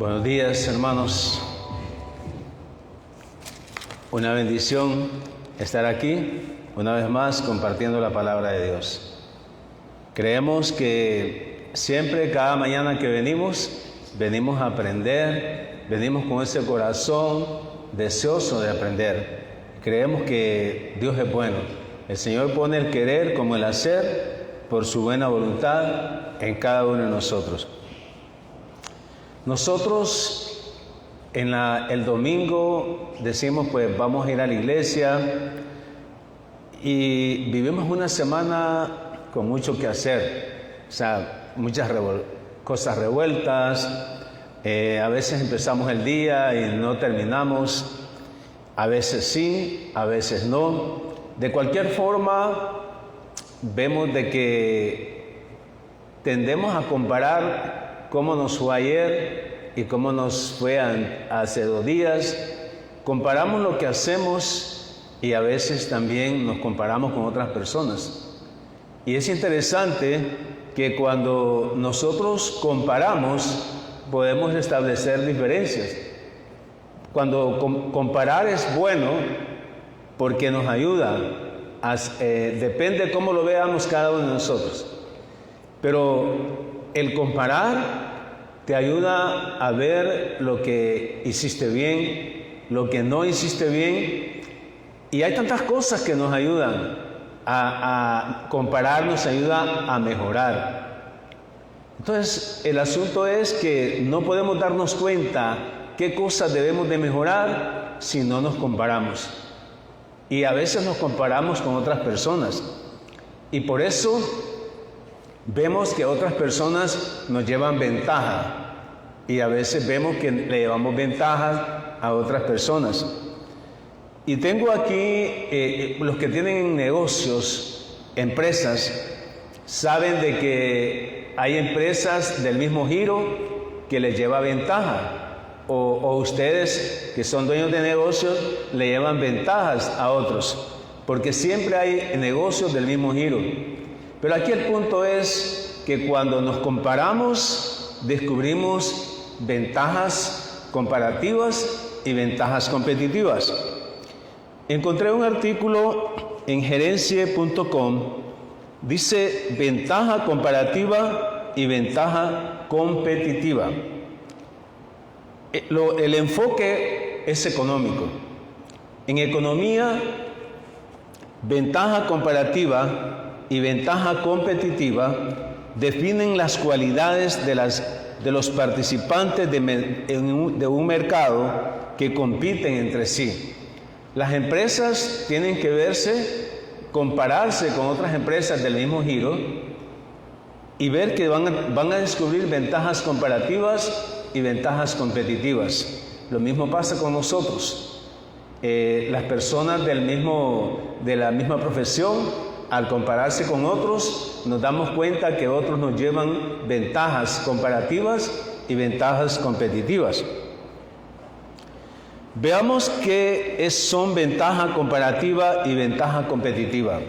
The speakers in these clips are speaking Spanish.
Buenos días, hermanos. Una bendición estar aquí una vez más compartiendo la palabra de Dios. Creemos que siempre, cada mañana que venimos a aprender, venimos con ese corazón deseoso de aprender. Creemos que Dios es bueno. El Señor pone el querer como el hacer por su buena voluntad en cada uno de nosotros. Nosotros el domingo decimos, pues vamos a ir a la iglesia, y vivimos una semana con mucho que hacer, o sea, muchas cosas revueltas. A veces empezamos el día y no terminamos, a veces sí, a veces no. De cualquier forma, vemos de que tendemos a comparar cómo nos fue ayer y cómo nos fue hace 2 días. Comparamos lo que hacemos y a veces también nos comparamos con otras personas. Y es interesante que cuando nosotros comparamos podemos establecer diferencias. Cuando comparar es bueno porque nos ayuda, depende cómo lo veamos cada uno de nosotros. Pero el comparar te ayuda a ver lo que hiciste bien, lo que no hiciste bien. Y hay tantas cosas que nos ayudan a comparar, nos ayuda a mejorar. Entonces, el asunto es que no podemos darnos cuenta qué cosas debemos de mejorar si no nos comparamos. Y a veces nos comparamos con otras personas. Y por eso vemos que otras personas nos llevan ventaja y a veces vemos que le llevamos ventaja a otras personas. Y tengo aquí, los que tienen negocios, empresas, saben de que hay empresas del mismo giro que les lleva ventaja, o ustedes que son dueños de negocios le llevan ventajas a otros, porque siempre hay negocios del mismo giro. Pero aquí el punto es que cuando nos comparamos, descubrimos ventajas comparativas y ventajas competitivas. Encontré un artículo en gerencie.com, dice ventaja comparativa y ventaja competitiva. El enfoque es económico. En economía, ventaja comparativa y ventaja competitiva definen las cualidades de los participantes de un mercado que compiten entre sí. Las empresas tienen que compararse con otras empresas del mismo giro y ver que van a descubrir ventajas comparativas y ventajas competitivas. Lo mismo pasa con nosotros. Las personas de la misma profesión, al compararse con otros, nos damos cuenta que otros nos llevan ventajas comparativas y ventajas competitivas. Veamos qué son ventaja comparativa y ventaja competitiva.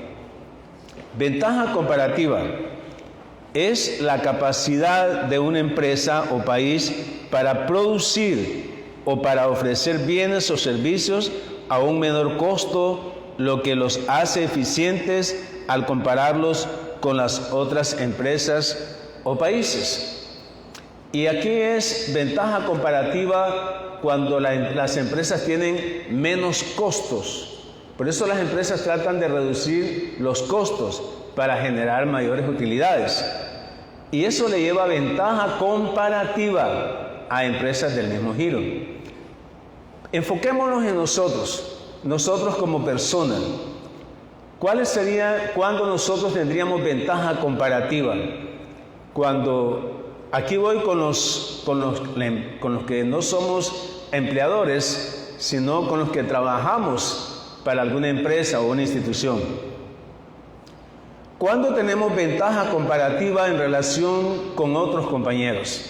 Ventaja comparativa es la capacidad de una empresa o país para producir o para ofrecer bienes o servicios a un menor costo, lo que los hace eficientes al compararlos con las otras empresas o países. Y aquí es ventaja comparativa cuando las empresas tienen menos costos. Por eso las empresas tratan de reducir los costos para generar mayores utilidades. Y eso le lleva ventaja comparativa a empresas del mismo giro. Enfoquémonos en nosotros como personas. ¿Cuándo nosotros tendríamos ventaja comparativa? Aquí voy con los que no somos empleadores, sino con los que trabajamos para alguna empresa o una institución. ¿Cuándo tenemos ventaja comparativa en relación con otros compañeros?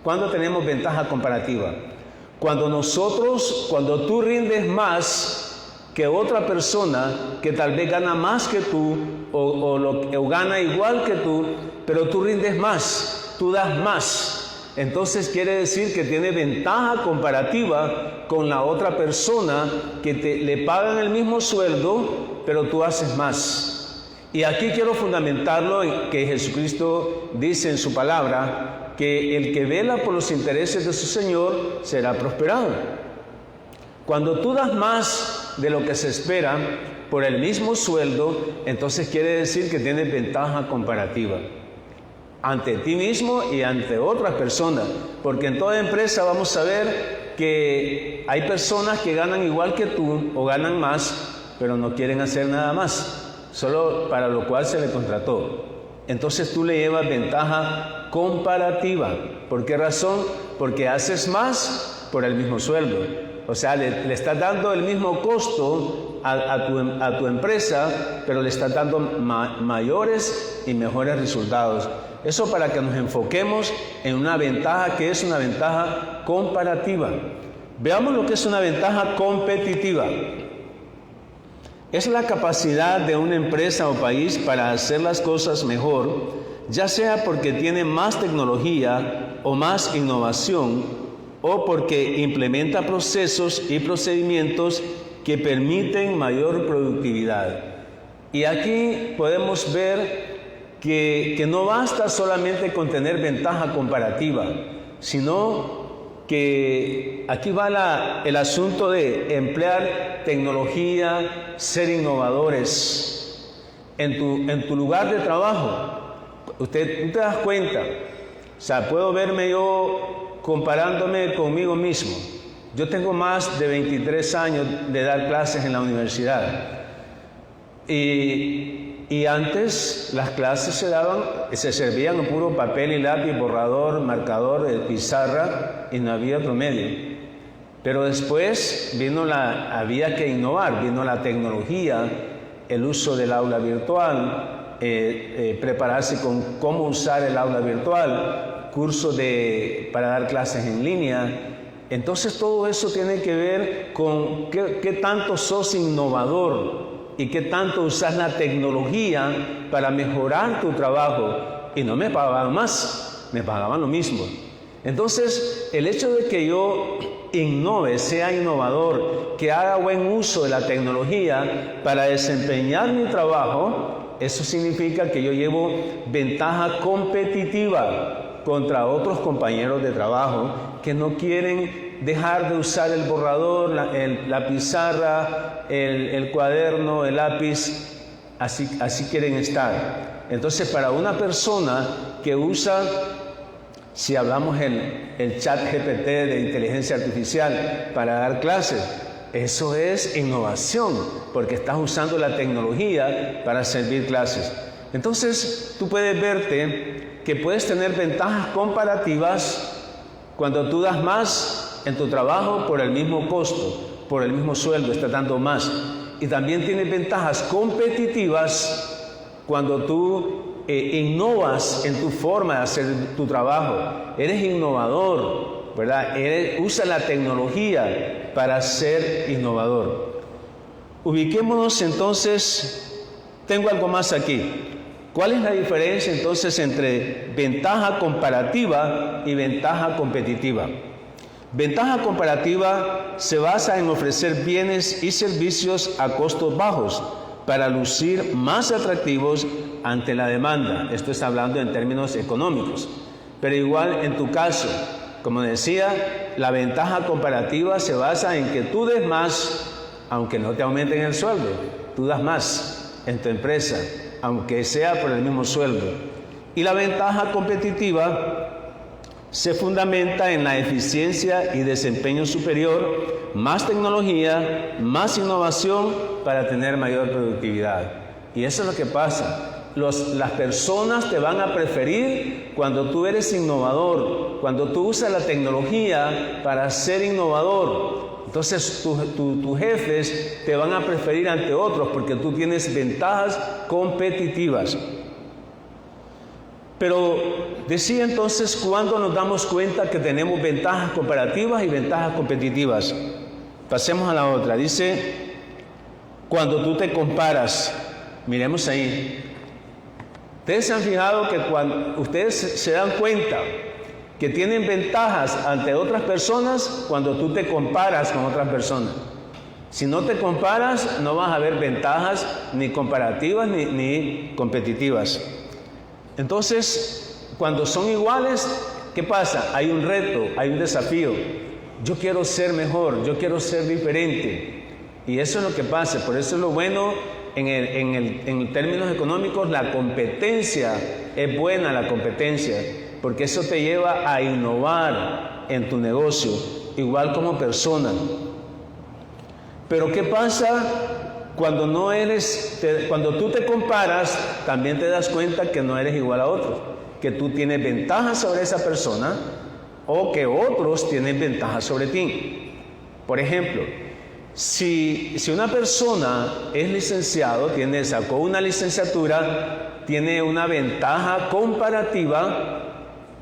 ¿Cuándo tenemos ventaja comparativa? Cuando tú rindes más que otra persona que tal vez gana más que tú o gana igual que tú, pero tú rindes más, tú das más. entonces quiere decir que tiene ventaja comparativa con la otra persona que le pagan el mismo sueldo, pero tú haces más. Y aquí quiero fundamentarlo en que Jesucristo dice en su palabra que el que vela por los intereses de su Señor será prosperado. Cuando tú das más de lo que se espera por el mismo sueldo, entonces quiere decir que tienes ventaja comparativa ante ti mismo y ante otras personas, porque en toda empresa vamos a ver que hay personas que ganan igual que tú o ganan más, pero no quieren hacer nada más, solo para lo cual se le contrató. Entonces tú le llevas ventaja comparativa. ¿Por qué razón? Porque haces más por el mismo sueldo. O sea, le estás dando el mismo costo a tu empresa, pero le estás dando mayores y mejores resultados. Eso para que nos enfoquemos en una ventaja que es una ventaja comparativa. Veamos lo que es una ventaja competitiva. Es la capacidad de una empresa o país para hacer las cosas mejor, ya sea porque tiene más tecnología o más innovación, o porque implementa procesos y procedimientos que permiten mayor productividad. Y aquí podemos ver que no basta solamente con tener ventaja comparativa, sino que aquí va el asunto de emplear tecnología, ser innovadores en tu lugar de trabajo. Tú te das cuenta, o sea, puedo verme yo comparándome conmigo mismo. Yo tengo más de 23 años de dar clases en la universidad y antes las clases se servían en puro papel y lápiz, borrador, marcador, pizarra, y no había otro medio. Pero después había que innovar, vino la tecnología, el uso del aula virtual, prepararse con cómo usar el aula virtual, cursos para dar clases en línea. Entonces todo eso tiene que ver con qué tanto sos innovador y qué tanto usas la tecnología para mejorar tu trabajo. Y no me pagaban más, me pagaban lo mismo. Entonces, el hecho de que yo innove, sea innovador, que haga buen uso de la tecnología para desempeñar mi trabajo, eso significa que yo llevo ventaja competitiva contra otros compañeros de trabajo que no quieren dejar de usar el borrador, la pizarra, el cuaderno, el lápiz, así quieren estar. Entonces, para una persona que usa, si hablamos el chat GPT de inteligencia artificial para dar clases, eso es innovación, porque estás usando la tecnología para servir clases. Entonces, tú puedes verte que puedes tener ventajas comparativas cuando tú das más en tu trabajo por el mismo costo, por el mismo sueldo, estás dando más. Y también tienes ventajas competitivas cuando tú innovas en tu forma de hacer tu trabajo. Eres innovador, ¿verdad? Usa la tecnología para ser innovador. Ubiquémonos entonces, tengo algo más aquí. ¿Cuál es la diferencia entonces entre ventaja comparativa y ventaja competitiva? Ventaja comparativa se basa en ofrecer bienes y servicios a costos bajos para lucir más atractivos ante la demanda. Esto está hablando en términos económicos. Pero igual en tu caso, como decía, la ventaja comparativa se basa en que tú des más, aunque no te aumenten el sueldo. Tú das más en tu empresa, aunque sea por el mismo sueldo. Y la ventaja competitiva se fundamenta en la eficiencia y desempeño superior, más tecnología, más innovación para tener mayor productividad. Y eso es lo que pasa. Las personas te van a preferir cuando tú eres innovador, cuando tú usas la tecnología para ser innovador. Entonces tus jefes te van a preferir ante otros porque tú tienes ventajas competitivas. Pero decía entonces, ¿cuándo nos damos cuenta que tenemos ventajas comparativas y ventajas competitivas? Pasemos a la otra. Dice, cuando tú te comparas, miremos ahí. Ustedes se han fijado que cuando ustedes se dan cuenta que tienen ventajas ante otras personas cuando tú te comparas con otras personas. Si no te comparas, no vas a ver ventajas ni comparativas ni competitivas. Entonces, cuando son iguales, ¿qué pasa? Hay un reto, hay un desafío. Yo quiero ser mejor, yo quiero ser diferente. Y eso es lo que pasa. Por eso es lo bueno en términos económicos, la competencia. Es buena la competencia, porque eso te lleva a innovar en tu negocio, igual como persona. Pero ¿qué pasa cuando cuando tú te comparas? También te das cuenta que no eres igual a otros, que tú tienes ventajas sobre esa persona o que otros tienen ventajas sobre ti. Por ejemplo, si una persona es licenciado, sacó una licenciatura, tiene una ventaja comparativa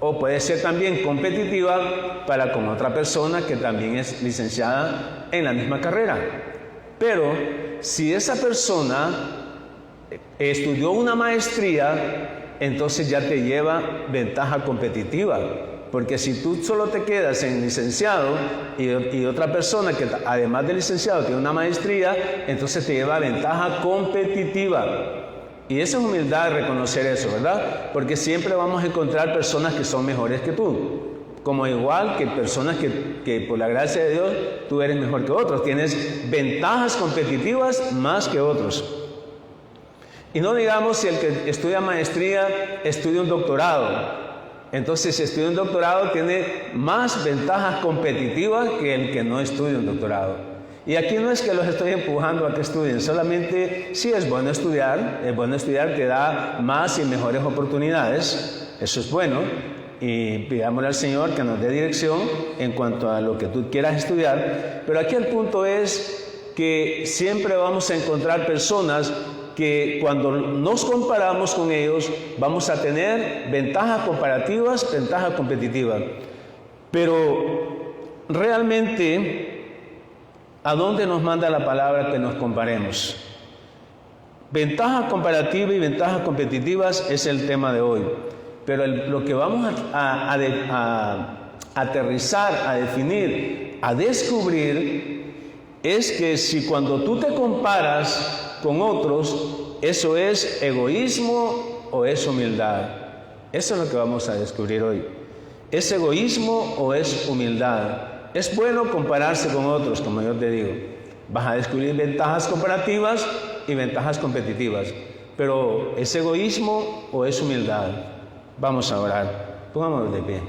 o puede ser también competitiva para con otra persona que también es licenciada en la misma carrera. Pero si esa persona estudió una maestría, entonces ya te lleva ventaja competitiva. Porque si tú solo te quedas en licenciado y otra persona que además de licenciado tiene una maestría, entonces te lleva ventaja competitiva. Y eso es humildad, reconocer eso, ¿verdad? Porque siempre vamos a encontrar personas que son mejores que tú. Como igual que personas que por la gracia de Dios tú eres mejor que otros. Tienes ventajas competitivas más que otros. Y no digamos si el que estudia maestría estudia un doctorado. Entonces, si estudia un doctorado, tiene más ventajas competitivas que el que no estudia un doctorado. Y aquí no es que los estoy empujando a que estudien, solamente sí es bueno estudiar, te da más y mejores oportunidades, eso es bueno, y pidámosle al Señor que nos dé dirección en cuanto a lo que tú quieras estudiar, pero aquí el punto es que siempre vamos a encontrar personas que cuando nos comparamos con ellos vamos a tener ventajas comparativas, ventajas competitivas. Pero realmente, ¿a dónde nos manda la palabra que nos comparemos? Ventajas comparativas y ventajas competitivas es el tema de hoy. Pero lo que vamos a aterrizar, a definir, a descubrir es que si cuando tú te comparas con otros, ¿eso es egoísmo o es humildad? Eso es lo que vamos a descubrir hoy. ¿Es egoísmo o es humildad? Es bueno compararse con otros, como yo te digo. Vas a descubrir ventajas comparativas y ventajas competitivas. Pero ¿es egoísmo o es humildad? Vamos a orar. Pongámonos de pie.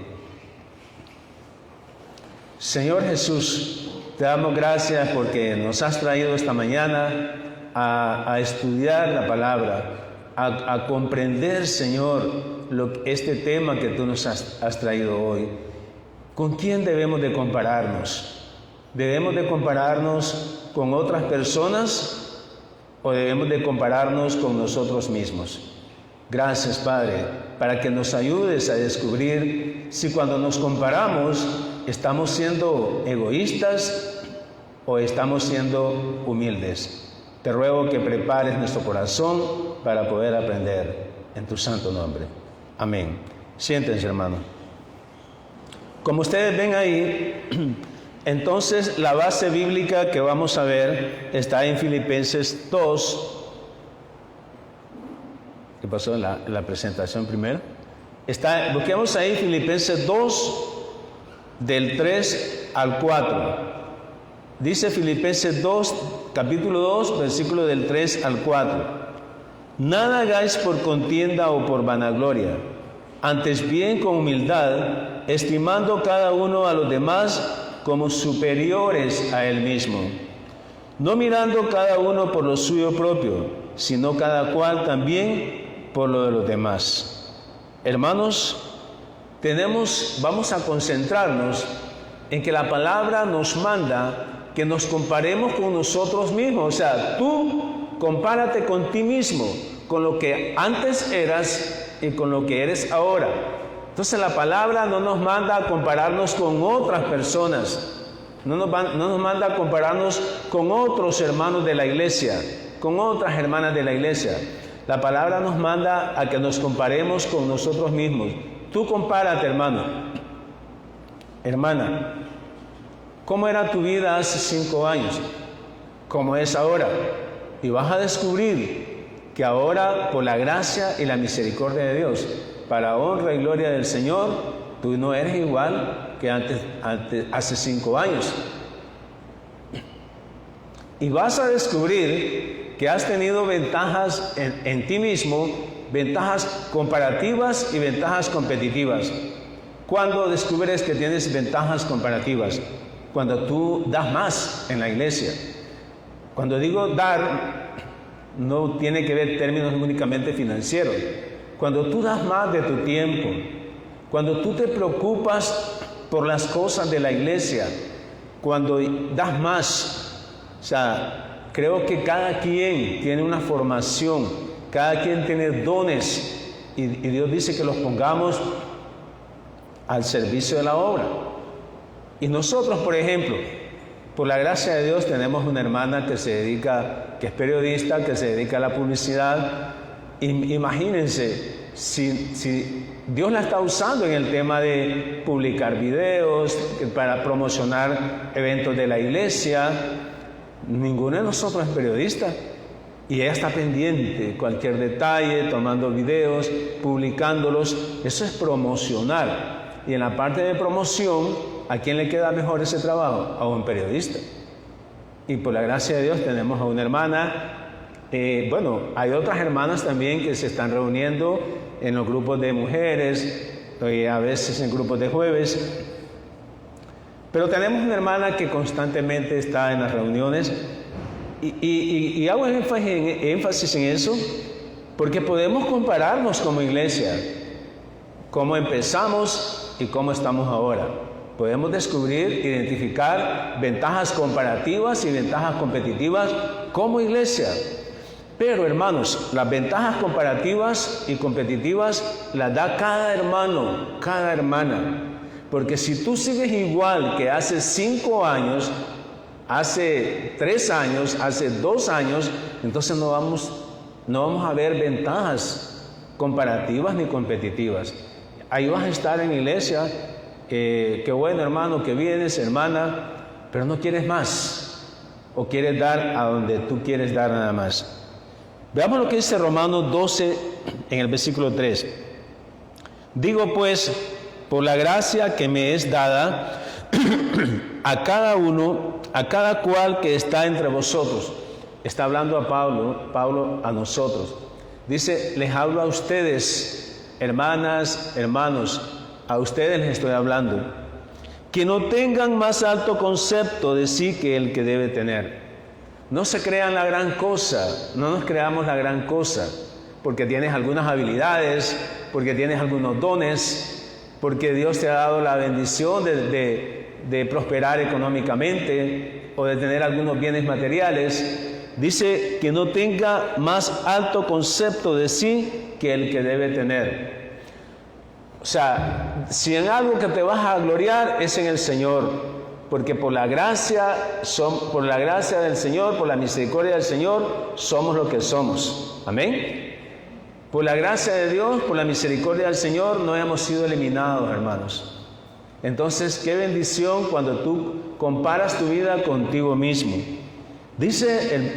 Señor Jesús, te damos gracias porque nos has traído esta mañana a estudiar la palabra, a comprender, Señor, este tema que tú nos has traído hoy. ¿Con quién debemos de compararnos? ¿Debemos de compararnos con otras personas o debemos de compararnos con nosotros mismos? Gracias, Padre, para que nos ayudes a descubrir si cuando nos comparamos estamos siendo egoístas o estamos siendo humildes. Te ruego que prepares nuestro corazón para poder aprender en tu santo nombre. Amén. Siéntense, hermano. Como ustedes ven ahí, entonces la base bíblica que vamos a ver está en Filipenses 2. ¿Qué pasó en la presentación primero? Busquemos ahí Filipenses 2, del 3 al 4. Dice Filipenses 2, capítulo 2, versículo del 3 al 4. Nada hagáis por contienda o por vanagloria, antes bien con humildad, estimando cada uno a los demás como superiores a él mismo, no mirando cada uno por lo suyo propio, sino cada cual también por lo de los demás. Hermanos, vamos a concentrarnos en que la palabra nos manda que nos comparemos con nosotros mismos. O sea, tú compárate con ti mismo, con lo que antes eras y con lo que eres ahora. Entonces la palabra no nos manda a compararnos con otras personas, no nos manda a compararnos con otros hermanos de la iglesia, con otras hermanas de la iglesia. La palabra nos manda a que nos comparemos con nosotros mismos. Tú compárate, hermano. hermana, ¿cómo era tu vida hace 5 años? ¿Cómo es ahora? Y vas a descubrir que ahora, por la gracia y la misericordia de Dios, para honra y gloria del Señor, tú no eres igual que hace 5 años. Y vas a descubrir que has tenido ventajas en ti mismo, ventajas comparativas y ventajas competitivas. ¿Cuándo descubres que tienes ventajas comparativas? Cuando tú das más en la iglesia. Cuando digo dar, no tiene que ver términos únicamente financieros. Cuando tú das más de tu tiempo, cuando tú te preocupas por las cosas de la iglesia, cuando das más, o sea, creo que cada quien tiene una formación, cada quien tiene dones, y Dios dice que los pongamos al servicio de la obra. Y nosotros, por ejemplo, por la gracia de Dios, tenemos una hermana que es periodista, que se dedica a la publicidad. Imagínense, si Dios la está usando en el tema de publicar videos, para promocionar eventos de la iglesia. Ninguno de nosotros es periodista. Y ella está pendiente de cualquier detalle, tomando videos, publicándolos. Eso es promocionar. Y en la parte de promoción, ¿a quién le queda mejor ese trabajo? A un periodista. Y por la gracia de Dios tenemos a una hermana. Hay otras hermanas también que se están reuniendo en los grupos de mujeres, a veces en grupos de jueves. Pero tenemos una hermana que constantemente está en las reuniones. Y hago énfasis en eso porque podemos compararnos como iglesia, cómo empezamos y cómo estamos ahora. Podemos descubrir, identificar ventajas comparativas y ventajas competitivas como iglesia. Pero hermanos, las ventajas comparativas y competitivas las da cada hermano, cada hermana. Porque si tú sigues igual que hace 5 años, hace 3 años, hace 2 años, entonces no vamos a ver ventajas comparativas ni competitivas. Ahí vas a estar en la iglesia, qué bueno hermano que vienes, hermana, pero no quieres más, o quieres dar a donde tú quieres dar nada más. Veamos lo que dice Romanos 12 en el versículo 3. Digo pues, por la gracia que me es dada, a cada cual que está entre vosotros. Está hablando a Pablo a nosotros. Dice, les hablo a ustedes, hermanas, hermanos, a ustedes les estoy hablando, que no tengan más alto concepto de sí que el que debe tener. No se crean la gran cosa, no nos creamos la gran cosa, porque tienes algunas habilidades, porque tienes algunos dones, porque Dios te ha dado la bendición de prosperar económicamente o de tener algunos bienes materiales. Dice que no tenga más alto concepto de sí que el que debe tener. O sea, si en algo que te vas a gloriar es en el Señor, porque por la gracia del Señor, por la misericordia del Señor, somos lo que somos. Amén. Por la gracia de Dios, por la misericordia del Señor, no hemos sido eliminados, hermanos. Entonces, qué bendición cuando tú comparas tu vida contigo mismo.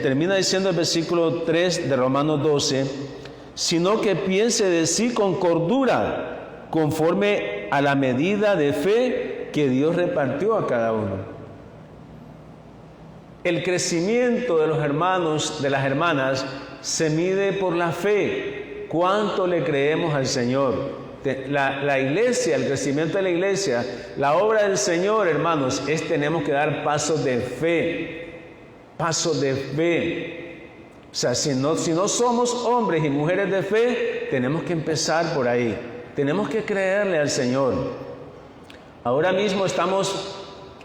Termina diciendo el versículo 3 de Romanos 12, sino que piense de sí con cordura, conforme a la medida de fe que Dios repartió a cada uno. El crecimiento de los hermanos, de las hermanas, se mide por la fe. ¿Cuánto le creemos al Señor? La iglesia, el crecimiento de la iglesia, la obra del Señor, hermanos, tenemos que dar pasos de fe. Pasos de fe. O sea, si no somos hombres y mujeres de fe, tenemos que empezar por ahí. Tenemos que creerle al Señor. Ahora mismo estamos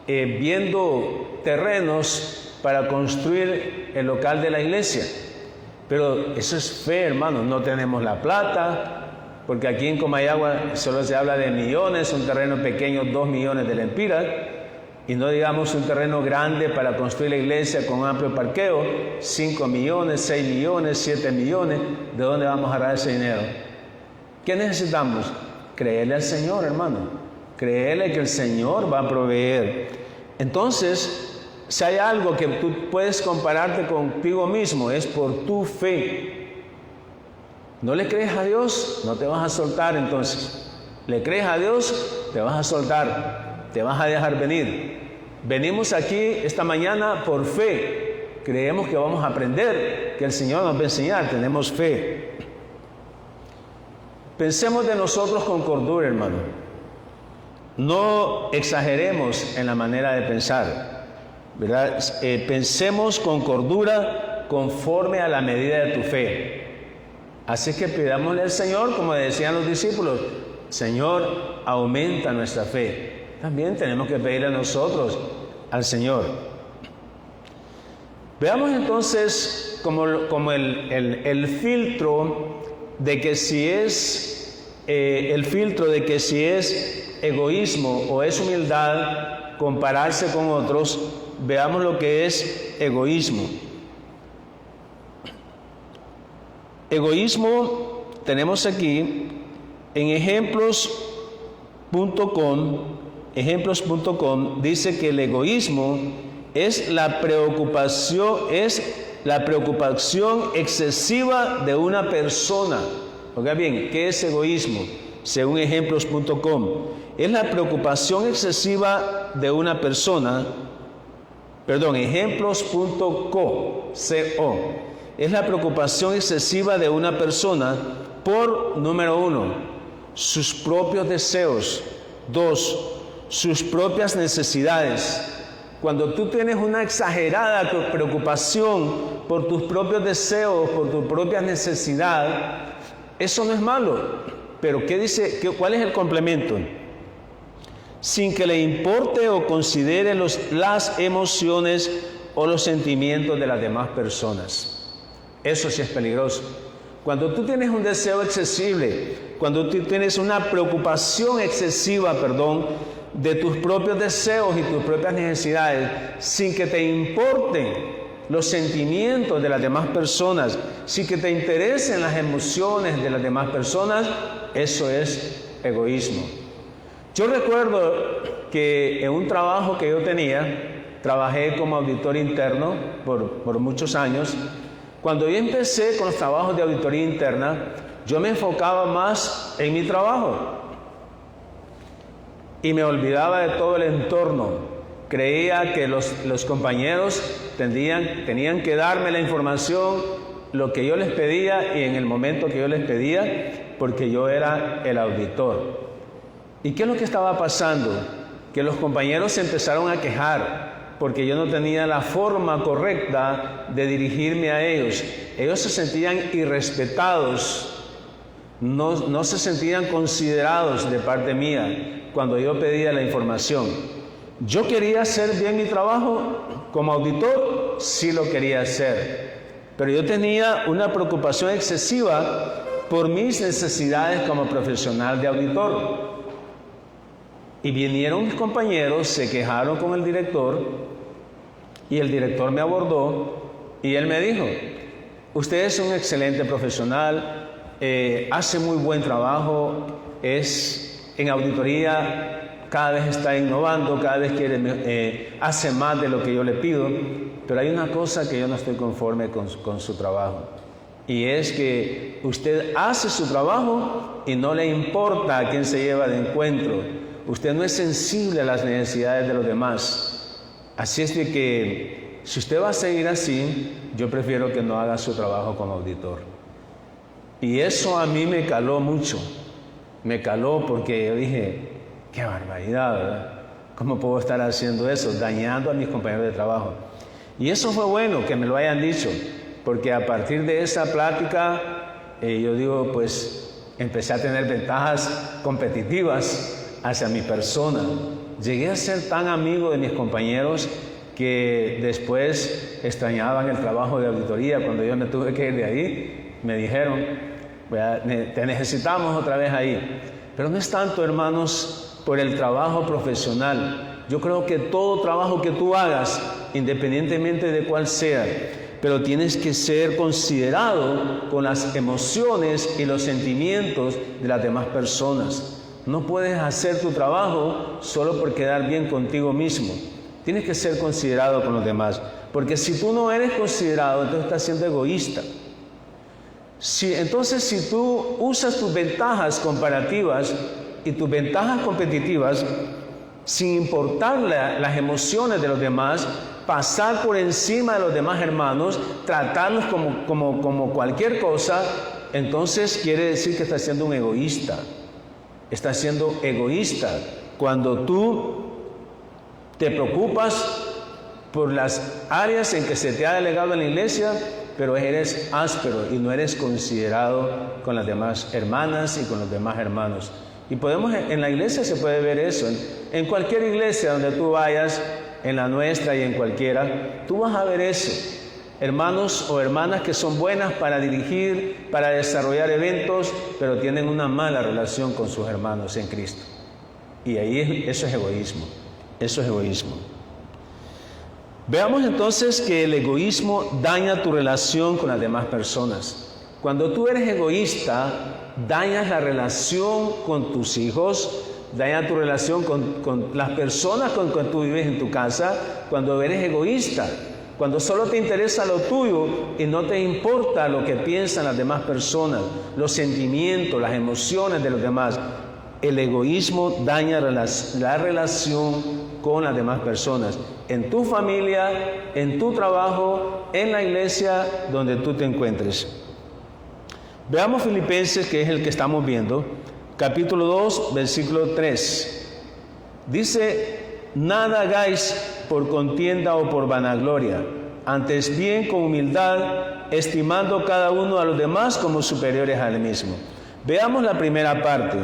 viendo terrenos para construir el local de la iglesia. Pero eso es fe, hermanos. No tenemos la plata, porque aquí en Comayagua solo se habla de millones, un terreno pequeño, 2 millones de lempiras, y no digamos un terreno grande para construir la iglesia con un amplio parqueo, 5 millones, 6 millones, 7 millones. ¿De dónde vamos a agarrar ese dinero? ¿Qué necesitamos? Creerle al Señor, hermano. Créele que el Señor va a proveer. Entonces, si hay algo que tú puedes compararte contigo mismo, es por tu fe. ¿No le crees a Dios? No te vas a soltar entonces. ¿Le crees a Dios? Te vas a soltar, te vas a dejar venir. Venimos aquí esta mañana por fe. Creemos que vamos a aprender, que el Señor nos va a enseñar, tenemos fe. Pensemos de nosotros con cordura, hermano. No exageremos en la manera de pensar, ¿verdad? Pensemos con cordura conforme a la medida de tu fe. Así que pidámosle al Señor, como decían los discípulos, Señor, aumenta nuestra fe. También tenemos que pedirle a nosotros, al Señor. Veamos entonces como el filtro de que si es egoísmo o es humildad compararse con otros. Veamos lo que es egoísmo. Egoísmo tenemos aquí en ejemplos.com dice que el egoísmo es la preocupación excesiva de una persona. Oiga bien, ¿qué es egoísmo? Según ejemplos.com, es la preocupación excesiva de una persona. Ejemplos.co, es la preocupación excesiva de una persona por, número 1, sus propios deseos. 2, sus propias necesidades. Cuando tú tienes una exagerada preocupación por tus propios deseos, por tu propia necesidad, eso no es malo. Pero ¿qué dice? ¿Cuál es el complemento? Sin que le importe o considere las emociones o los sentimientos de las demás personas. Eso sí es peligroso. Cuando tú tienes un deseo excesivo, cuando tú tienes una preocupación excesiva, de tus propios deseos y tus propias necesidades, sin que te importen los sentimientos de las demás personas, sin que te interesen las emociones de las demás personas, eso es egoísmo. Yo recuerdo que en un trabajo que yo tenía, trabajé como auditor interno por muchos años. Cuando yo empecé con los trabajos de auditoría interna, yo me enfocaba más en mi trabajo y me olvidaba de todo el entorno. Creía que los compañeros tenían que darme la información, lo que yo les pedía y en el momento que yo les pedía, porque yo era el auditor. ¿Y qué es lo que estaba pasando? Que los compañeros se empezaron a quejar porque yo no tenía la forma correcta de dirigirme a ellos. Ellos se sentían irrespetados, no se sentían considerados de parte mía cuando yo pedía la información. Yo quería hacer bien mi trabajo como auditor, sí lo quería hacer, pero yo tenía una preocupación excesiva por mis necesidades como profesional de auditor. Y vinieron mis compañeros, se quejaron con el director y el director me abordó y él me dijo: usted es un excelente profesional, hace muy buen trabajo, en auditoría, cada vez está innovando, cada vez hace más de lo que yo le pido, pero hay una cosa que yo no estoy conforme con su trabajo, y es que usted hace su trabajo y no le importa a quién se lleva de encuentro. Usted no es sensible a las necesidades de los demás. Así es de que si usted va a seguir así, yo prefiero que no haga su trabajo como auditor. Y eso a mí me caló mucho. Me caló porque yo dije, qué barbaridad, ¿verdad? ¿Cómo puedo estar haciendo eso? Dañando a mis compañeros de trabajo. Y eso fue bueno que me lo hayan dicho, porque a partir de esa plática, yo digo, pues empecé a tener ventajas competitivas hacia mi persona. Llegué a ser tan amigo de mis compañeros que después extrañaban el trabajo de auditoría. Cuando yo me tuve que ir de ahí, me dijeron, te necesitamos otra vez ahí. Pero no es tanto, hermanos, por el trabajo profesional. Yo creo que todo trabajo que tú hagas, independientemente de cuál sea, pero tienes que ser considerado con las emociones y los sentimientos de las demás personas. No puedes hacer tu trabajo solo por quedar bien contigo mismo. Tienes que ser considerado con los demás. Porque si tú no eres considerado, entonces estás siendo egoísta. Entonces, si tú usas tus ventajas comparativas y tus ventajas competitivas, sin importar las emociones de los demás, pasar por encima de los demás hermanos, tratarlos como cualquier cosa, entonces quiere decir que estás siendo un egoísta. Estás siendo egoísta cuando tú te preocupas por las áreas en que se te ha delegado en la iglesia, pero eres áspero y no eres considerado con las demás hermanas y con los demás hermanos. Y en la iglesia se puede ver eso, en cualquier iglesia donde tú vayas, en la nuestra y en cualquiera, tú vas a ver eso. Hermanos o hermanas que son buenas para dirigir, para desarrollar eventos, pero tienen una mala relación con sus hermanos en Cristo. Y ahí eso es egoísmo. Eso es egoísmo. Veamos entonces que el egoísmo daña tu relación con las demás personas. Cuando tú eres egoísta, dañas la relación con tus hijos, daña tu relación con las personas con que tú vives en tu casa, cuando eres egoísta. Cuando solo te interesa lo tuyo y no te importa lo que piensan las demás personas, los sentimientos, las emociones de los demás. El egoísmo daña la relación con las demás personas, en tu familia, en tu trabajo, en la iglesia donde tú te encuentres. Veamos Filipenses, que es el que estamos viendo, capítulo 2, versículo 3. Dice: nada hagáis por contienda o por vanagloria, antes bien con humildad, estimando cada uno a los demás como superiores a él mismo. Veamos la primera parte.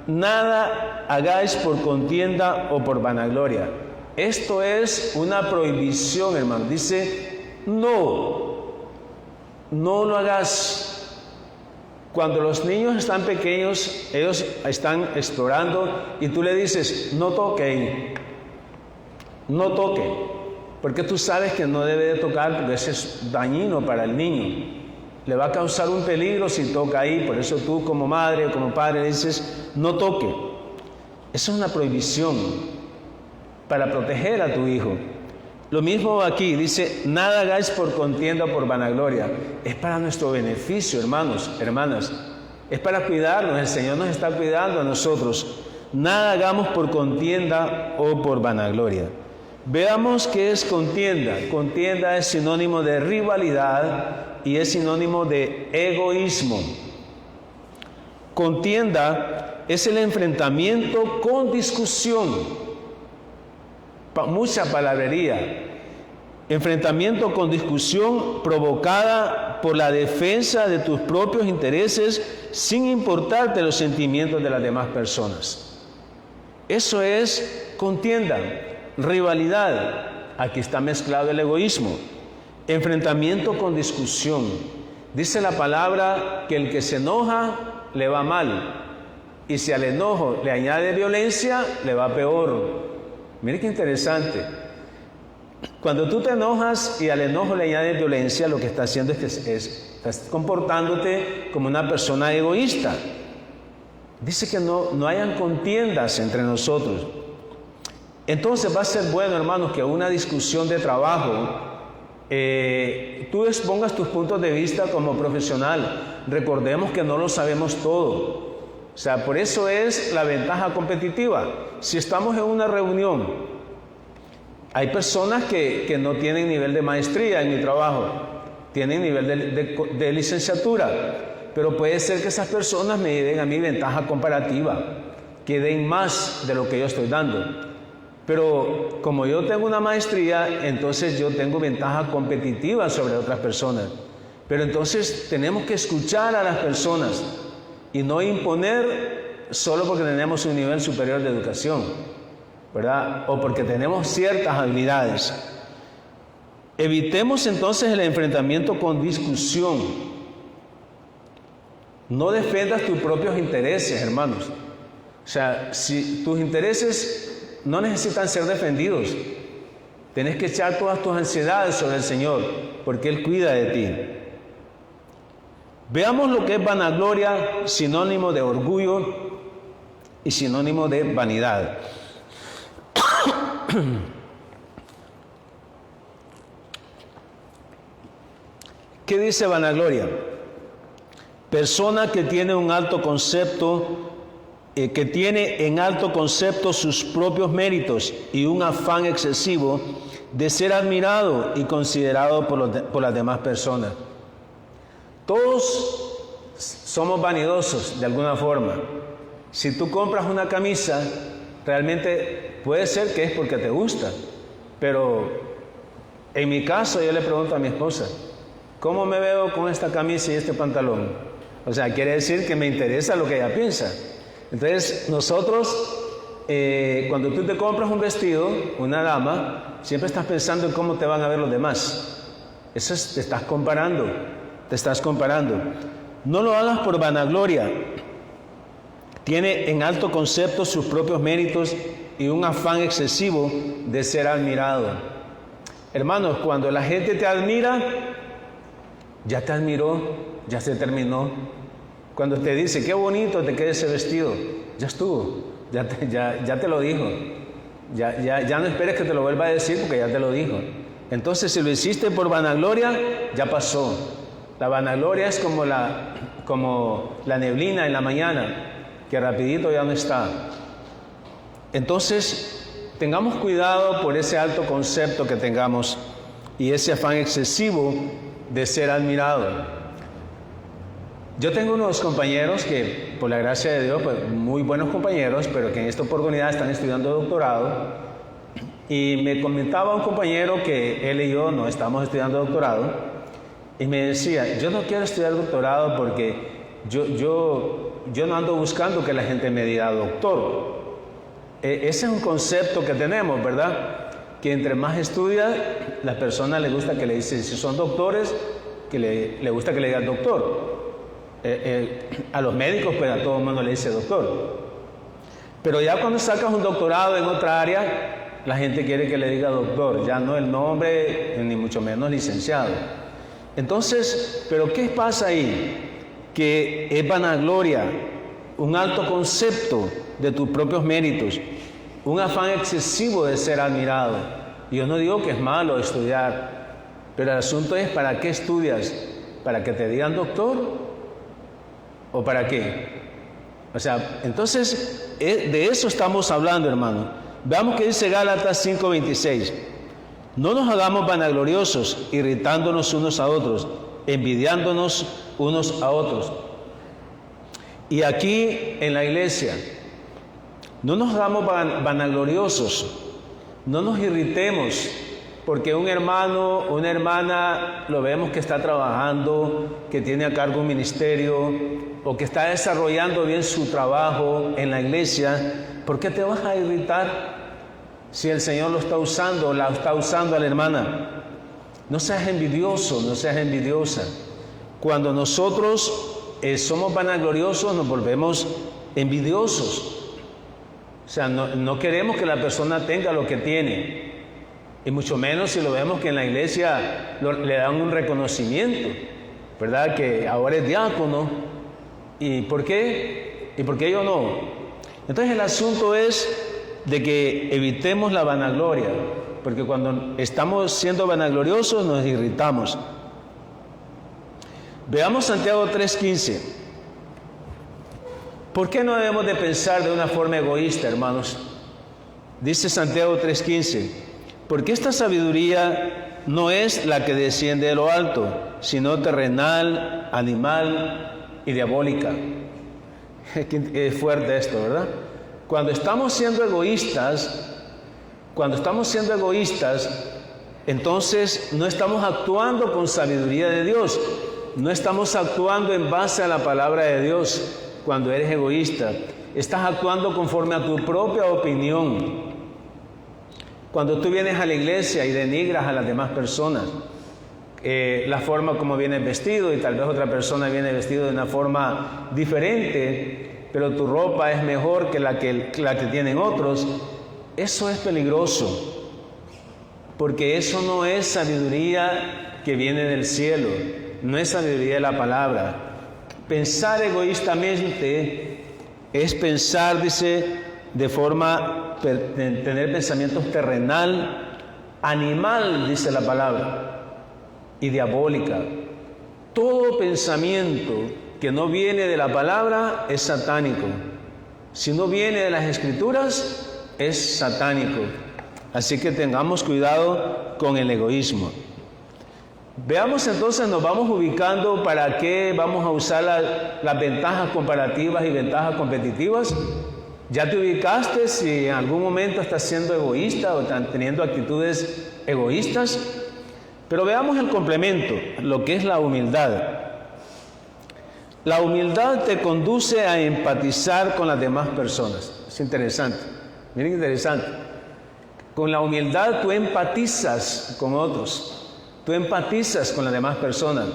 Nada hagáis por contienda o por vanagloria. Esto es una prohibición, hermano. Dice, no lo hagas. Cuando los niños están pequeños, ellos están explorando y tú le dices, no toque, porque tú sabes que no debe de tocar, porque eso es dañino para el niño. Le va a causar un peligro si toca ahí, por eso tú como madre o como padre dices, no toque. Eso es una prohibición para proteger a tu hijo. Lo mismo aquí, dice, nada hagáis por contienda o por vanagloria. Es para nuestro beneficio, hermanos, hermanas. Es para cuidarnos, el Señor nos está cuidando a nosotros. Nada hagamos por contienda o por vanagloria. Veamos qué es contienda. Contienda es sinónimo de rivalidad y es sinónimo de egoísmo. Contienda es el enfrentamiento con discusión. Mucha palabrería. Enfrentamiento con discusión provocada por la defensa de tus propios intereses sin importarte los sentimientos de las demás personas. Eso es contienda. Rivalidad, aquí está mezclado el egoísmo. Enfrentamiento con discusión. Dice la palabra que el que se enoja le va mal, y si al enojo le añade violencia, le va peor. Mire qué interesante. Cuando tú te enojas y al enojo le añades violencia, lo que está haciendo es que estás comportándote como una persona egoísta. Dice que no hayan contiendas entre nosotros. Entonces va a ser bueno, hermanos, que una discusión de trabajo, tú expongas tus puntos de vista como profesional. Recordemos que no lo sabemos todo. O sea, por eso es la ventaja competitiva. Si estamos en una reunión, hay personas que no tienen nivel de maestría en mi trabajo, tienen nivel de licenciatura, pero puede ser que esas personas me den a mí ventaja comparativa, que den más de lo que yo estoy dando. Pero como yo tengo una maestría, entonces yo tengo ventaja competitiva sobre otras personas. Pero entonces tenemos que escuchar a las personas y no imponer solo porque tenemos un nivel superior de educación, ¿verdad? O porque tenemos ciertas habilidades. Evitemos entonces el enfrentamiento con discusión. No defendas tus propios intereses, hermanos. O sea, si tus intereses no necesitan ser defendidos, tienes que echar todas tus ansiedades sobre el Señor, porque Él cuida de ti. Veamos lo que es vanagloria, sinónimo de orgullo. y sinónimo de vanidad. ¿Qué dice vanagloria? Persona que tiene un alto concepto, que tiene en alto concepto sus propios méritos y un afán excesivo de ser admirado y considerado por las demás personas. Todos somos vanidosos de alguna forma. Si tú compras una camisa, realmente puede ser que es porque te gusta, pero en mi caso yo le pregunto a mi esposa, ¿cómo me veo con esta camisa y este pantalón? O sea, quiere decir que me interesa lo que ella piensa. Entonces, nosotros, cuando tú te compras un vestido, una dama, siempre estás pensando en cómo te van a ver los demás. Eso es, te estás comparando. No lo hagas por vanagloria. Tiene en alto concepto sus propios méritos y un afán excesivo de ser admirado. Hermanos, cuando la gente te admira, ya te admiró, ya se terminó. Cuando te dice, qué bonito te queda ese vestido, ya estuvo, ya te lo dijo. Ya no esperes que te lo vuelva a decir porque ya te lo dijo. Entonces, si lo hiciste por vanagloria, ya pasó. La vanagloria es como la neblina en la mañana, que rapidito ya no está. Entonces, tengamos cuidado por ese alto concepto que tengamos y ese afán excesivo de ser admirado. Yo tengo unos compañeros que, por la gracia de Dios, pues muy buenos compañeros, pero que en esta oportunidad están estudiando doctorado. Y me comentaba un compañero que él y yo no estamos estudiando doctorado, y me decía, yo no quiero estudiar doctorado porque yo no ando buscando que la gente me diga doctor. Ese es un concepto que tenemos, ¿verdad? Que entre más estudia, las personas les gusta que le dicen, si son doctores, que le gusta que le digan doctor. A los médicos, pues a todo el mundo le dice doctor. Pero ya cuando sacas un doctorado en otra área, la gente quiere que le diga doctor, ya no el nombre, ni mucho menos licenciado. Entonces, ¿pero qué pasa ahí? Que es vanagloria, un alto concepto de tus propios méritos, un afán excesivo de ser admirado. Y yo no digo que es malo estudiar, pero el asunto es, ¿para qué estudias? ¿Para que te digan doctor? ¿O para qué? O sea, entonces, de eso estamos hablando, hermano. Veamos qué dice Gálatas 5:26. No nos hagamos vanagloriosos, irritándonos unos a otros, envidiándonos unos a otros. Y aquí en la iglesia, no nos hagamos vanagloriosos, no nos irritemos, porque un hermano, una hermana, lo vemos que está trabajando, que tiene a cargo un ministerio, o que está desarrollando bien su trabajo en la iglesia. ¿Por qué te vas a irritar si el Señor lo está usando o la está usando a la hermana? No seas envidioso, no seas envidiosa. Cuando nosotros somos vanagloriosos, nos volvemos envidiosos. O sea, no queremos que la persona tenga lo que tiene. Y mucho menos si lo vemos que en la iglesia le dan un reconocimiento, ¿verdad? Que ahora es diácono. ¿Y por qué? ¿Y por qué yo no? Entonces el asunto es de que evitemos la vanagloria, porque cuando estamos siendo vanagloriosos nos irritamos. Veamos Santiago 3:15. ¿Por qué no debemos de pensar de una forma egoísta, hermanos? Dice Santiago 3:15, porque esta sabiduría no es la que desciende de lo alto, sino terrenal, animal y diabólica. Es fuerte esto, ¿verdad? Cuando estamos siendo egoístas, entonces no estamos actuando con sabiduría de Dios, no estamos actuando en base a la palabra de Dios. Cuando eres egoísta, estás actuando conforme a tu propia opinión. Cuando tú vienes a la iglesia y denigras a las demás personas, la forma como vienes vestido, y tal vez otra persona viene vestido de una forma diferente, pero tu ropa es mejor que la que tienen otros, eso es peligroso, porque eso no es sabiduría que viene del cielo, no es sabiduría de la palabra. Pensar egoístamente es pensar, dice, de forma, tener pensamientos terrenal, animal, dice la palabra, y diabólica. Todo pensamiento que no viene de la palabra es satánico. Si no viene de las Escrituras, es satánico. Así que tengamos cuidado con el egoísmo. Veamos entonces, nos vamos ubicando para qué vamos a usar las ventajas comparativas y ventajas competitivas. Ya te ubicaste si en algún momento estás siendo egoísta o estás teniendo actitudes egoístas. Pero veamos el complemento, lo que es la humildad. La humildad te conduce a empatizar con las demás personas. Es interesante, miren interesante. Con la humildad tú empatizas con otros. Tú empatizas con las demás personas.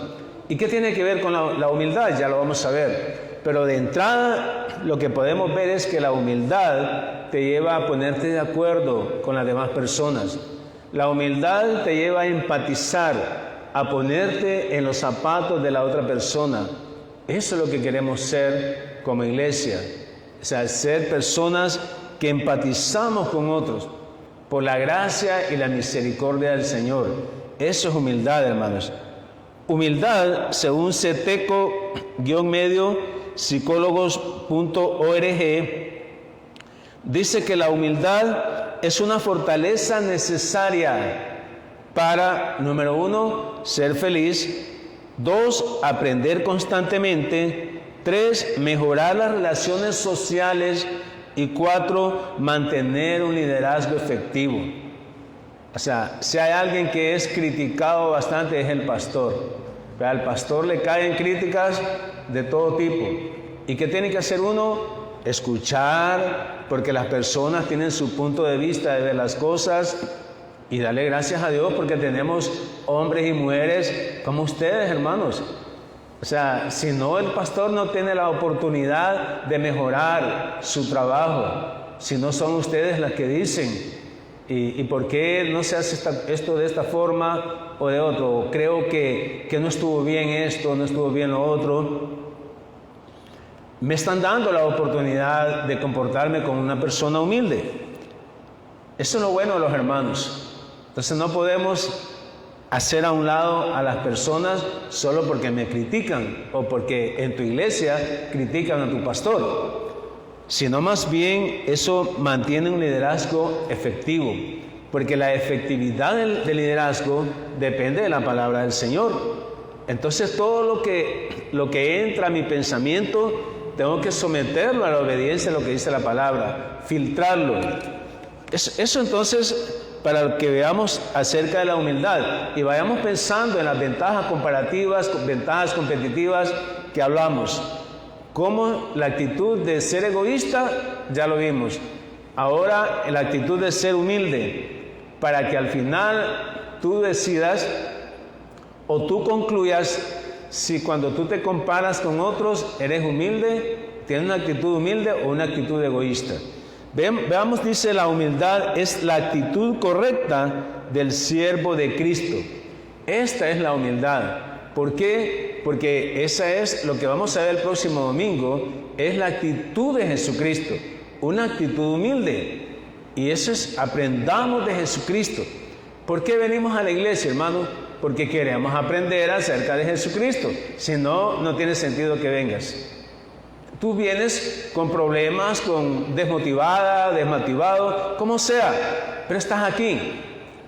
¿Y qué tiene que ver con la humildad? Ya lo vamos a ver. Pero de entrada lo que podemos ver es que la humildad te lleva a ponerte de acuerdo con las demás personas. La humildad te lleva a empatizar, a ponerte en los zapatos de la otra persona. Eso es lo que queremos ser como iglesia. O sea, ser personas que empatizamos con otros por la gracia y la misericordia del Señor. Eso es humildad, hermanos. Humildad, según ceteco-medio psicólogos.org, dice que la humildad es una fortaleza necesaria para, número 1, ser feliz, 2, aprender constantemente, 3, mejorar las relaciones sociales y 4, mantener un liderazgo efectivo. O sea, si hay alguien que es criticado bastante es el pastor. Al pastor le caen críticas de todo tipo. ¿Y qué tiene que hacer uno? Escuchar, porque las personas tienen su punto de vista de ver las cosas, y darle gracias a Dios porque tenemos hombres y mujeres como ustedes, hermanos. O sea, si no, el pastor no tiene la oportunidad de mejorar su trabajo, si no son ustedes las que dicen, ¿y por qué no se hace esto de esta forma o de otro? Creo que no estuvo bien esto, no estuvo bien lo otro. Me están dando la oportunidad de comportarme como una persona humilde. Eso es lo bueno de los hermanos. Entonces no podemos hacer a un lado a las personas solo porque me critican o porque en tu iglesia critican a tu pastor, sino más bien eso mantiene un liderazgo efectivo, porque la efectividad del liderazgo depende de la palabra del Señor. Entonces todo lo que entra a mi pensamiento tengo que someterlo a la obediencia a lo que dice la palabra, filtrarlo. Eso entonces, para que veamos acerca de la humildad y vayamos pensando en las ventajas comparativas, ventajas competitivas que hablamos. Como la actitud de ser egoísta, ya lo vimos. Ahora la actitud de ser humilde, para que al final tú decidas o tú concluyas si cuando tú te comparas con otros eres humilde, tienes una actitud humilde o una actitud egoísta. Veamos, dice, la humildad es la actitud correcta del siervo de Cristo. Esta es la humildad. ¿Por qué? Porque esa es lo que vamos a ver el próximo domingo, es la actitud de Jesucristo, una actitud humilde. Y eso es, aprendamos de Jesucristo. ¿Por qué venimos a la iglesia, hermano? Porque queremos aprender acerca de Jesucristo. Si no, no tiene sentido que vengas. Tú vienes con problemas, desmotivado, como sea, pero estás aquí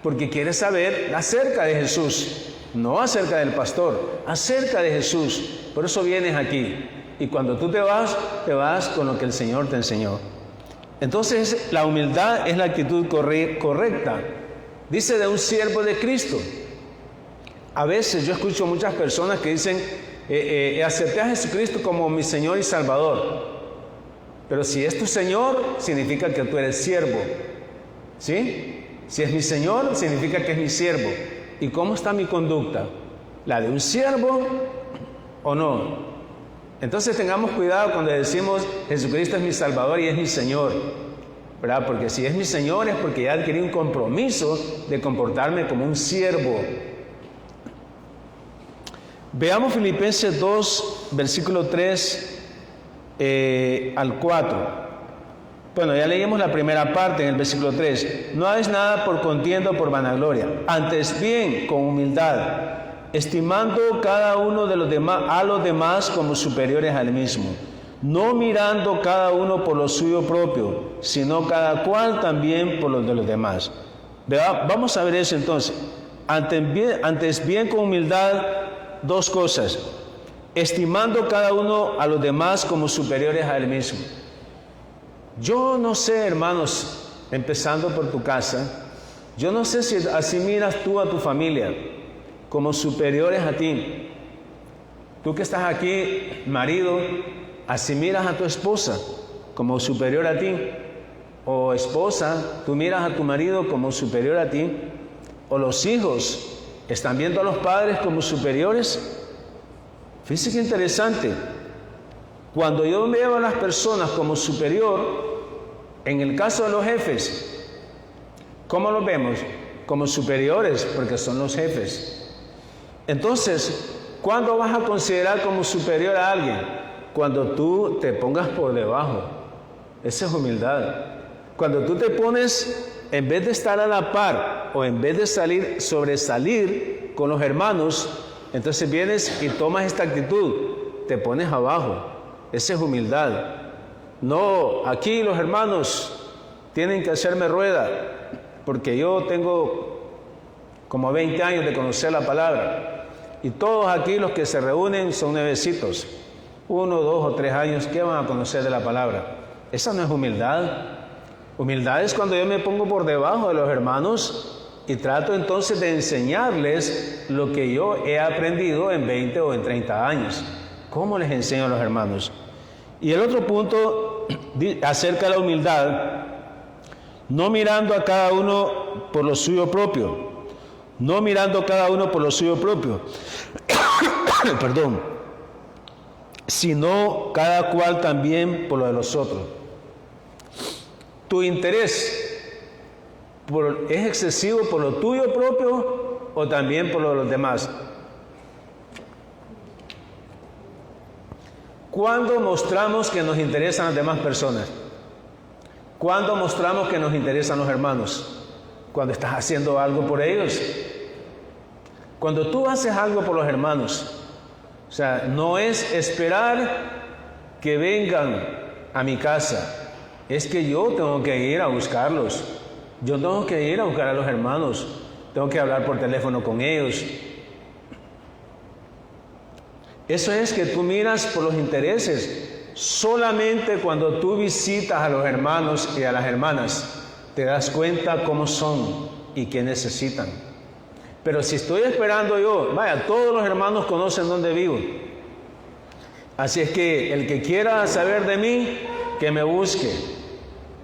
porque quieres saber acerca de Jesús, no acerca del pastor, acerca de Jesús. Por eso vienes aquí. Y cuando tú te vas con lo que el Señor te enseñó. Entonces, la humildad es la actitud correcta. Dice de un siervo de Cristo. A veces yo escucho muchas personas que dicen, acepté a Jesucristo como mi Señor y Salvador. Pero si es tu Señor, significa que tú eres siervo. ¿Sí? Si es mi Señor, significa que es mi siervo. ¿Y cómo está mi conducta? ¿La de un siervo o no? Entonces tengamos cuidado cuando decimos Jesucristo es mi Salvador y es mi Señor, ¿verdad? Porque si es mi Señor es porque ya adquirí un compromiso de comportarme como un siervo. Veamos Filipenses 2, versículo 3 al 4. Bueno, ya leímos la primera parte en el versículo 3. No hagáis nada por contienda o por vanagloria, antes bien con humildad, estimando cada uno de los demás, a los demás como superiores al mismo, no mirando cada uno por lo suyo propio, sino cada cual también por los de los demás. Vamos a ver eso entonces. Antes bien con humildad, dos cosas: estimando cada uno a los demás como superiores a él mismo. Yo no sé, hermanos, empezando por tu casa, yo no sé si así miras tú a tu familia como superiores a ti. Tú que estás aquí, marido, así miras a tu esposa como superior a ti. O esposa, tú miras a tu marido como superior a ti. O los hijos, ¿están viendo a los padres como superiores? Fíjense qué interesante. Cuando yo veo a las personas como superior, en el caso de los jefes, ¿cómo los vemos? Como superiores, porque son los jefes. Entonces, ¿cuándo vas a considerar como superior a alguien? Cuando tú te pongas por debajo. Esa es humildad. Cuando tú te pones, en vez de estar a la par, o en vez de sobresalir con los hermanos, entonces vienes y tomas esta actitud, te pones abajo. Esa es humildad. No, aquí los hermanos tienen que hacerme rueda, porque yo tengo como 20 años de conocer la palabra, y todos aquí los que se reúnen son nuevecitos, 1, 2 o 3 años, ¿qué van a conocer de la palabra? Esa no es humildad. Humildad es cuando yo me pongo por debajo de los hermanos y trato entonces de enseñarles lo que yo he aprendido en 20 o en 30 años. ¿Cómo les enseño a los hermanos? Y el otro punto acerca de la humildad: no mirando a cada uno por lo suyo propio, no mirando a cada uno por lo suyo propio, perdón, sino cada cual también por lo de los otros. ¿Tu interés es excesivo por lo tuyo propio o también por lo de los demás? ¿Cuándo mostramos que nos interesan las demás personas? ¿Cuándo mostramos que nos interesan los hermanos? Cuando estás haciendo algo por ellos. Cuando tú haces algo por los hermanos, o sea, no es esperar que vengan a mi casa, es que yo tengo que ir a buscarlos. Yo tengo que ir a buscar a los hermanos, tengo que hablar por teléfono con ellos. Eso es que tú miras por los intereses. Solamente cuando tú visitas a los hermanos y a las hermanas, te das cuenta cómo son y qué necesitan. Pero si estoy esperando yo, vaya, todos los hermanos conocen dónde vivo. Así es que el que quiera saber de mí, que me busque.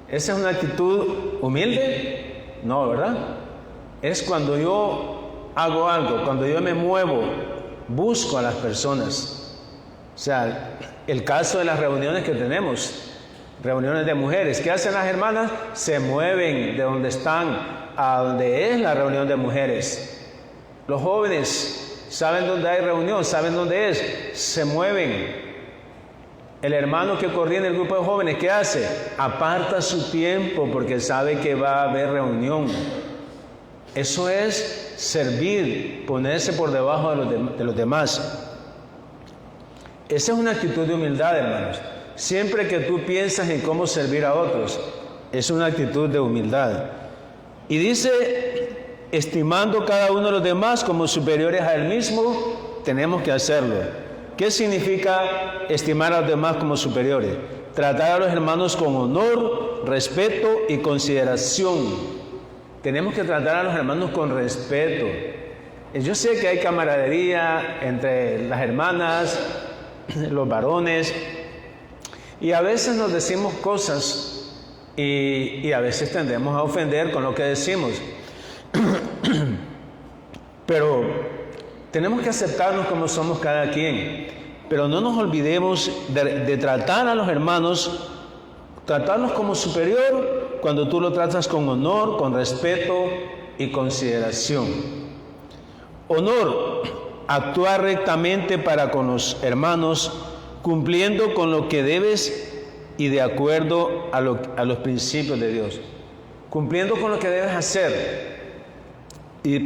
¿Esa es una actitud humilde? No, ¿verdad? Es cuando yo hago algo, cuando yo me muevo, busco a las personas. O sea, el caso de las reuniones que tenemos, reuniones de mujeres, ¿qué hacen las hermanas? Se mueven de donde están a donde es la reunión de mujeres. Los jóvenes saben dónde hay reunión, saben dónde es, se mueven. El hermano que coordina el grupo de jóvenes, ¿qué hace? Aparta su tiempo porque sabe que va a haber reunión. Eso es servir, ponerse por debajo de los demás. Esa es una actitud de humildad, hermanos. Siempre que tú piensas en cómo servir a otros, es una actitud de humildad. Y dice, estimando cada uno de los demás como superiores a él mismo, tenemos que hacerlo. ¿Qué significa estimar a los demás como superiores? Tratar a los hermanos con honor, respeto y consideración. Tenemos que tratar a los hermanos con respeto. Yo sé que hay camaradería entre las hermanas, los varones, y a veces nos decimos cosas y a veces tendemos a ofender con lo que decimos. Pero tenemos que aceptarnos como somos cada quien, pero no nos olvidemos de tratar a los hermanos, tratarlos como superior cuando tú lo tratas con honor, con respeto y consideración. Honor, actuar rectamente para con los hermanos cumpliendo con lo que debes y de acuerdo a los principios de Dios. Cumpliendo con lo que debes hacer,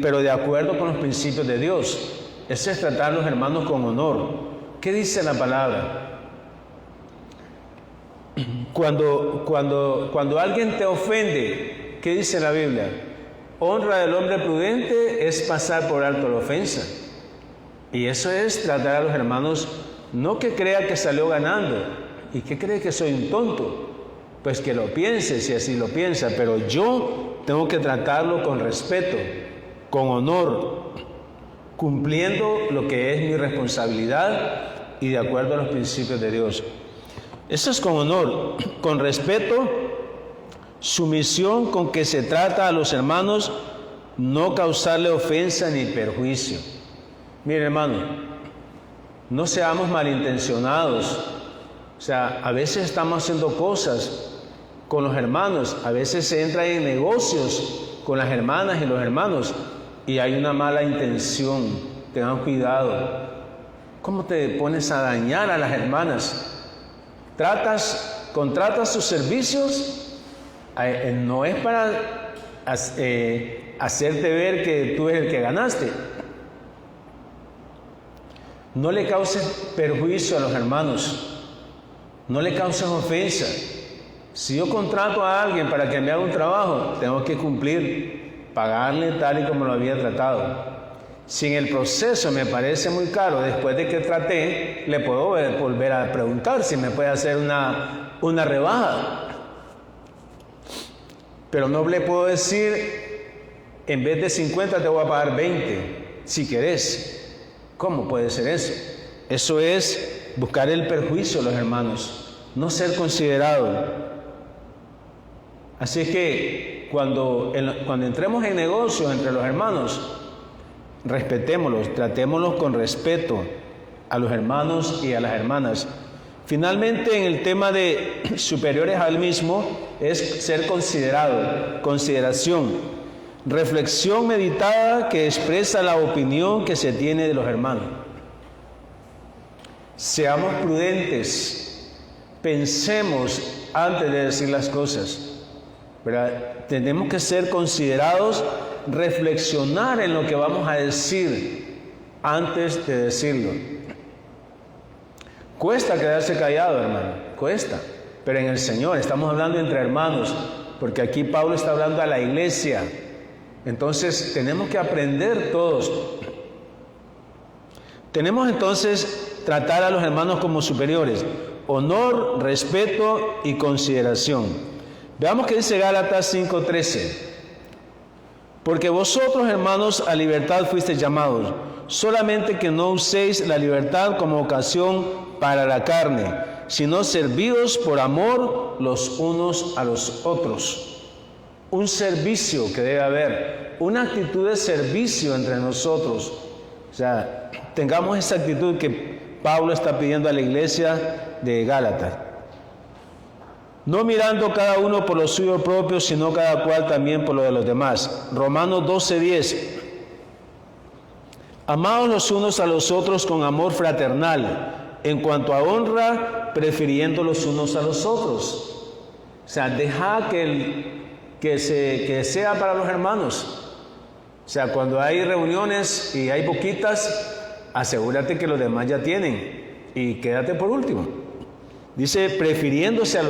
pero de acuerdo con los principios de Dios. Eso es tratar a los hermanos con honor. ¿Qué dice la palabra? Cuando alguien te ofende, ¿qué dice la Biblia? Honra del hombre prudente es pasar por alto la ofensa. Y eso es tratar a los hermanos, no que crea que salió ganando y que cree que soy un tonto. Pues que lo piense, si así lo piensa, pero yo tengo que tratarlo con respeto, con honor, cumpliendo lo que es mi responsabilidad y de acuerdo a los principios de Dios. Eso es con honor, con respeto, sumisión con que se trata a los hermanos, no causarle ofensa ni perjuicio. Mire, hermano, no seamos malintencionados. O sea, a veces estamos haciendo cosas con los hermanos, a veces se entra en negocios con las hermanas y los hermanos y hay una mala intención. Tengan cuidado. ¿Cómo te pones a dañar a las hermanas? Contratas sus servicios, no es para hacerte ver que tú eres el que ganaste. No le causes perjuicio a los hermanos, no le causes ofensa. Si yo contrato a alguien para que me haga un trabajo, tengo que cumplir, pagarle tal y como lo había tratado. Si en el proceso me parece muy caro, después de que traté, le puedo volver a preguntar si me puede hacer una rebaja. Pero no le puedo decir, en vez de 50 te voy a pagar 20, si querés. ¿Cómo puede ser eso? Eso es buscar el perjuicio a los hermanos, no ser considerado. Así es que cuando entremos en negocios entre los hermanos, respetémoslos, tratémoslos con respeto a los hermanos y a las hermanas. Finalmente, en el tema de superiores al mismo, es ser considerado, consideración, reflexión meditada que expresa la opinión que se tiene de los hermanos. Seamos prudentes, pensemos antes de decir las cosas, ¿verdad? Tenemos que ser considerados, reflexionar en lo que vamos a decir antes de decirlo. Cuesta quedarse callado, hermano, cuesta, pero en el Señor estamos hablando entre hermanos, porque aquí Pablo está hablando a la iglesia. Entonces tenemos que aprender todos. Tenemos entonces tratar a los hermanos como superiores, honor, respeto y consideración. Veamos qué dice Gálatas 5:13. Porque vosotros, hermanos, a libertad fuisteis llamados, solamente que no uséis la libertad como ocasión para la carne, sino servidos por amor los unos a los otros. Un servicio que debe haber, una actitud de servicio entre nosotros. O sea, tengamos esa actitud que Pablo está pidiendo a la iglesia de Gálatas. No mirando cada uno por lo suyo propio, sino cada cual también por lo de los demás. Romanos 12:10. Amaos los unos a los otros con amor fraternal, en cuanto a honra, prefiriendo los unos a los otros. O sea, deja que sea para los hermanos. O sea, cuando hay reuniones y hay poquitas, asegúrate que los demás ya tienen y quédate por último. Dice, prefiriéndose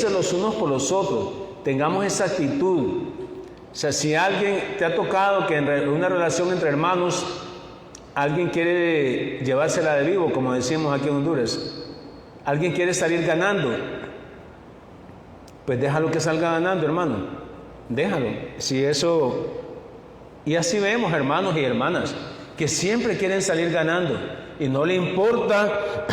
los unos por los otros. Tengamos esa actitud. O sea, si alguien te ha tocado que en una relación entre hermanos, alguien quiere llevársela de vivo, como decimos aquí en Honduras, alguien quiere salir ganando, pues déjalo que salga ganando, hermano. Déjalo. Si eso... Y así vemos hermanos y hermanas que siempre quieren salir ganando y no le importa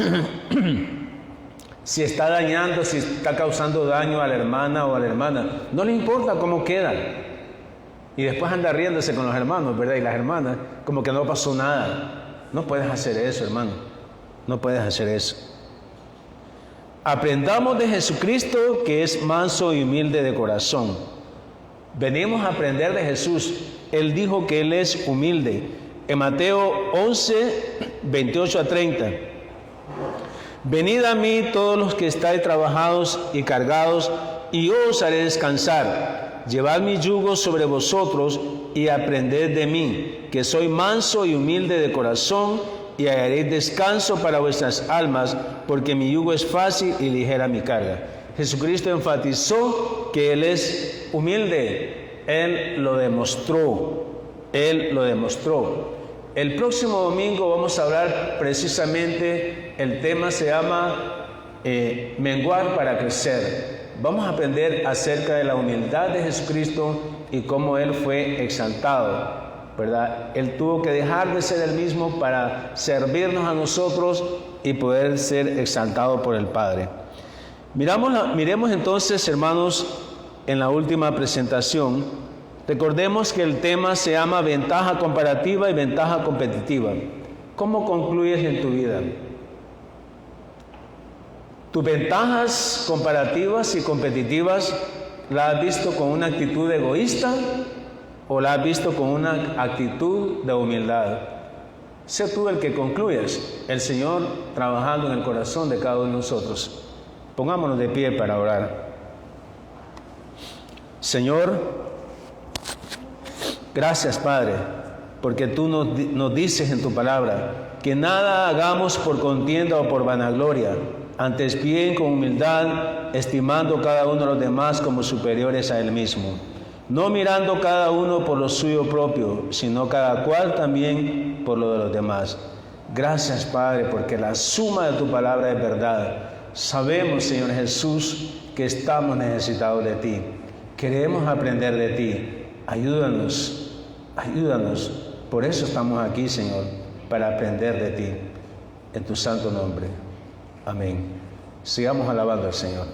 si está dañando, si está causando daño a la hermana o a la hermana. No le importa cómo queda. Y después anda riéndose con los hermanos, ¿verdad? Y las hermanas, como que no pasó nada. No puedes hacer eso, hermano. No puedes hacer eso. Aprendamos de Jesucristo, que es manso y humilde de corazón. Venimos a aprender de Jesús. Él dijo que Él es humilde. En Mateo 11, 28 a 30. Venid a mí todos los que estáis trabajados y cargados, y yo os haré descansar. Llevad mi yugo sobre vosotros y aprended de mí, que soy manso y humilde de corazón, y hallaréis descanso para vuestras almas, porque mi yugo es fácil y ligera mi carga. Jesucristo enfatizó que Él es humilde. Él lo demostró. Él lo demostró. El próximo domingo vamos a hablar precisamente, el tema se llama menguar para crecer. Vamos a aprender acerca de la humildad de Jesucristo y cómo Él fue exaltado, ¿verdad? Él tuvo que dejar de ser Él mismo para servirnos a nosotros y poder ser exaltado por el Padre. Miremos entonces, hermanos, en la última presentación, recordemos que el tema se llama ventaja comparativa y ventaja competitiva. ¿Cómo concluyes en tu vida? ¿Tus ventajas comparativas y competitivas las has visto con una actitud egoísta o las has visto con una actitud de humildad? Sé tú el que concluyes, el Señor trabajando en el corazón de cada uno de nosotros. Pongámonos de pie para orar. Señor, gracias, Padre, porque tú nos dices en tu palabra que nada hagamos por contienda o por vanagloria, antes bien con humildad, estimando cada uno de los demás como superiores a Él mismo, no mirando cada uno por lo suyo propio, sino cada cual también por lo de los demás. Gracias, Padre, porque la suma de tu palabra es verdad. Sabemos, Señor Jesús, que estamos necesitados de ti. Queremos aprender de ti. Ayúdanos, ayúdanos. Por eso estamos aquí, Señor, para aprender de ti. En tu santo nombre. Amén. Sigamos alabando al Señor.